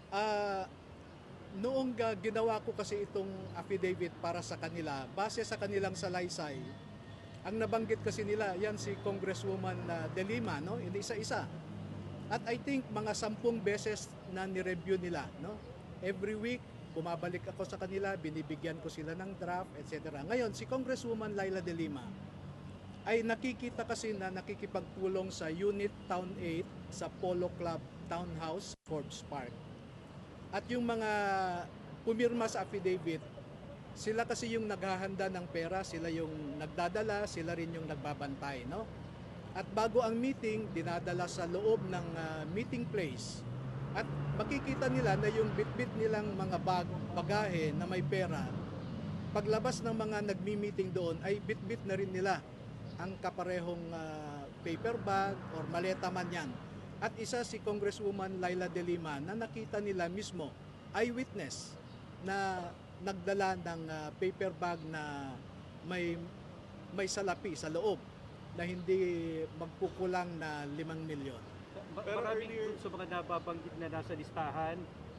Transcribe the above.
Ah, noong ginawa ko kasi itong affidavit para sa kanila, base sa kanilang salaysay, ang nabanggit kasi nila, yan si Congresswoman De Lima, no? Hindi isa-isa. At I think mga 10 beses na ni-review nila, no? Every week, bumabalik ako sa kanila, binibigyan ko sila ng draft, etc. Ngayon, si Congresswoman Laila De Lima ay nakikita kasi na nakikipagpulong sa Unit Town 8 sa Polo Club Townhouse, Forbes Park. At yung mga pumirma sa affidavit, sila kasi yung naghahanda ng pera, sila yung nagdadala, sila rin yung nagbabantay, no? At bago ang meeting, dinadala sa loob ng meeting place. At makikita nila na yung bitbit nilang mga bagahe na may pera, paglabas ng mga nagmi-meeting doon ay bitbit na rin nila ang kaparehong paper bag or maleta man yan. At isa si Congresswoman Laila De Lima na nakita nila mismo, eyewitness, na nagdala ng paper bag na may salapi sa loob na hindi magkukulang na 5 milyon. Pero maraming earlier, sa mga nababanggit na nasa listahan,